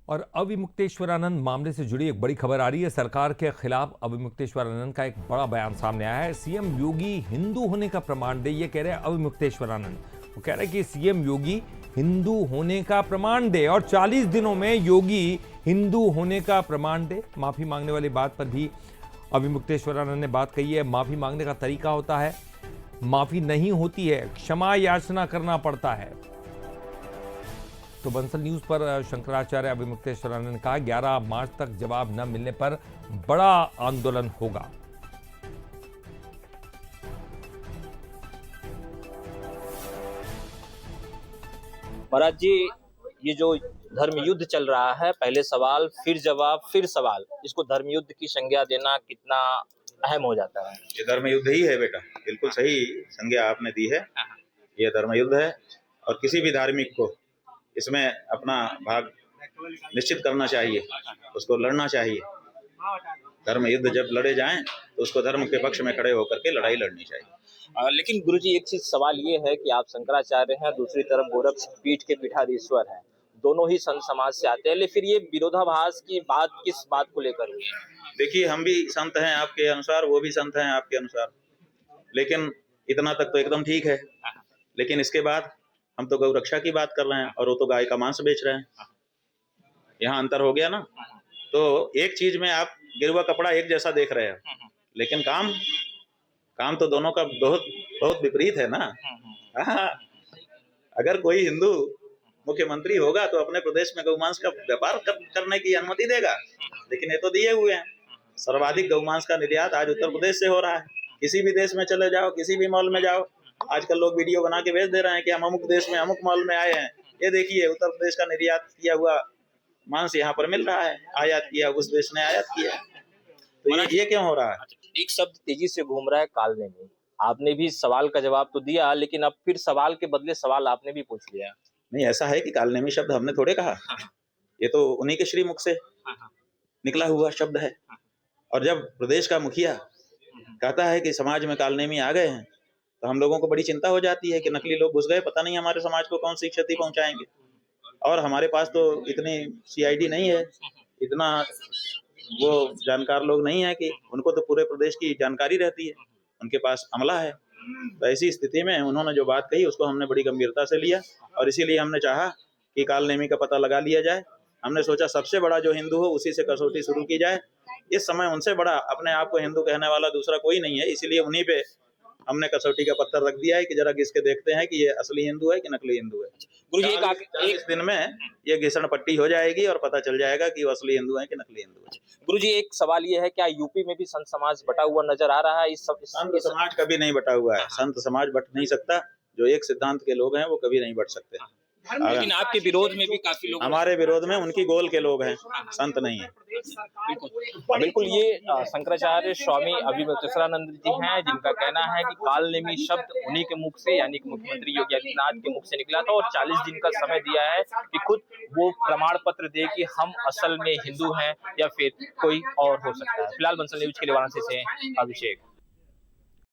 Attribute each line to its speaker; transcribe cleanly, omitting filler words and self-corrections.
Speaker 1: और अविमुक्तेश्वरानंद मामले से जुड़ी एक बड़ी खबर आ रही है। सरकार के खिलाफ अविमुक्तेश्वरानंद का एक बड़ा बयान सामने आया है। सीएम योगी हिंदू होने का प्रमाण दे, ये कह रहे हैं अविमुक्तेश्वरानंद। वो कह रहे हैं कि सीएम योगी हिंदू होने का प्रमाण दे और 40 दिनों में योगी हिंदू होने का प्रमाण दे। माफी मांगने वाली बात पर भी अविमुक्तेश्वरानंद ने बात कही है। माफी मांगने का तरीका होता है, माफी नहीं होती है, क्षमा याचना करना पड़ता है। तो बंसल न्यूज पर शंकराचार्य अविमुक्तेश्वरानंद ने कहा 11 मार्च तक जवाब न मिलने पर बड़ा आंदोलन होगा।
Speaker 2: महाराज जी, ये जो धर्म युद्ध चल रहा है, पहले सवाल फिर जवाब फिर सवाल, इसको धर्म युद्ध की संज्ञा देना कितना अहम हो जाता है?
Speaker 3: ये धर्म युद्ध ही है बेटा, बिल्कुल सही संज्ञा आपने दी है। ये धर्म युद्ध है और किसी भी धार्मिक को इसमें अपना भाग निश्चित करना चाहिए, उसको लड़ना चाहिए। धर्म युद्ध जब लड़े जाएं तो उसको धर्म के पक्ष में खड़े होकर के लड़ाई लड़नी चाहिए।
Speaker 2: लेकिन गुरुजी, एक चीज सवाल ये है कि आप शंकराचार्य हैं, दूसरी तरफ गोरक्ष पीठ के पीठाधीश्वर हैं, दोनों ही संत समाज से आते हैं, लेकिन फिर ये विरोधाभास की बात किस बात को लेकर हुई है?
Speaker 3: देखिए, हम भी संत हैं आपके अनुसार, वो भी संत हैं आपके अनुसार, लेकिन इतना तक तो एकदम ठीक है। लेकिन इसके बाद हम तो गौ रक्षा की बात कर रहे हैं और वो तो गाय का मांस बेच रहे हैं। यहाँ अंतर हो गया ना। तो एक चीज में आप गिरवा कपड़ा एक जैसा देख रहे हो, लेकिन काम तो दोनों का बहुत बहुत विपरीत है ना। अगर कोई हिंदू मुख्यमंत्री होगा तो अपने प्रदेश में गौमांस का व्यापार करने की अनुमति देगा, लेकिन ये तो दिए हुए हैं। सर्वाधिक गौमांस का निर्यात आज उत्तर प्रदेश से हो रहा है। किसी भी देश में चले जाओ, किसी भी मॉल में जाओ, आजकल लोग वीडियो बना के भेज दे रहे हैं कि हम अमुक देश में अमुक मॉल में आए हैं, ये देखिए उत्तर प्रदेश का निर्यात किया हुआ मांस यहाँ पर मिल रहा है, आयात किया उस देश ने आयात किया। तो ये क्यों हो रहा है?
Speaker 2: एक शब्द तेजी से घूम रहा है, कालनेमी। आपने भी सवाल का जवाब तो दिया, लेकिन अब फिर सवाल के बदले सवाल आपने भी पूछ लिया।
Speaker 3: नहीं, ऐसा है कि कालनेमी शब्द हमने थोड़े कहा, ये तो उन्हीं के श्रीमुख से निकला हुआ शब्द है। और जब प्रदेश का मुखिया कहता है कि समाज में कालनेमी आ गए हैं, तो हम लोगों को बड़ी चिंता हो जाती है कि नकली लोग घुस गए, पता नहीं हमारे समाज को कौन सी क्षति पहुंचाएंगे। और हमारे पास तो इतनी सीआईडी नहीं है, इतना वो जानकार लोग नहीं है कि उनको तो पूरे प्रदेश की जानकारी रहती है, उनके पास अमला है। तो ऐसी स्थिति में उन्होंने जो बात कही उसको हमने बड़ी गंभीरता से लिया और इसीलिए हमने चाहा कि कालनेमी का पता लगा लिया जाए। हमने सोचा सबसे बड़ा जो हिंदू हो उसी से कसौटी शुरू की जाए। इस समय उनसे बड़ा अपने आप को हिंदू कहने वाला दूसरा कोई नहीं है, इसीलिए उन्हीं पे हमने कसौटी का पत्थर रख दिया है कि जरा किसके देखते हैं कि ये असली हिंदू है कि नकली हिंदू है। गुरुजी, 40 दिन में ये घिसण पट्टी हो जाएगी और पता चल जाएगा कि वो असली हिंदू है कि नकली हिंदू है।
Speaker 2: गुरुजी, एक सवाल ये है, क्या यूपी में भी संत समाज बटा हुआ नजर आ रहा है?
Speaker 3: संत समाज कभी नहीं बटा हुआ है, संत समाज बट नहीं सकता। जो एक सिद्धांत के लोग हैं वो कभी नहीं बट सकते।
Speaker 2: लेकिन आपके विरोध में भी काफी लोग,
Speaker 3: हमारे विरोध में उनकी गोल के लोग हैं, संत नहीं है।
Speaker 2: बिल्कुल। ये शंकराचार्य स्वामी अविमुक्तेश्वरानंद जी हैं, जिनका कहना है कि कालनेमी शब्द उन्हीं के मुख से, यानी कि मुख्यमंत्री योगी आदित्यनाथ के मुख से निकला था और 40 दिन का समय दिया है कि खुद वो प्रमाण पत्र दे कि हम असल में हिंदू हैं या फिर कोई और हो सकता है। फिलहाल बंसल न्यूज के लिए वाराणसी से अभिषेक।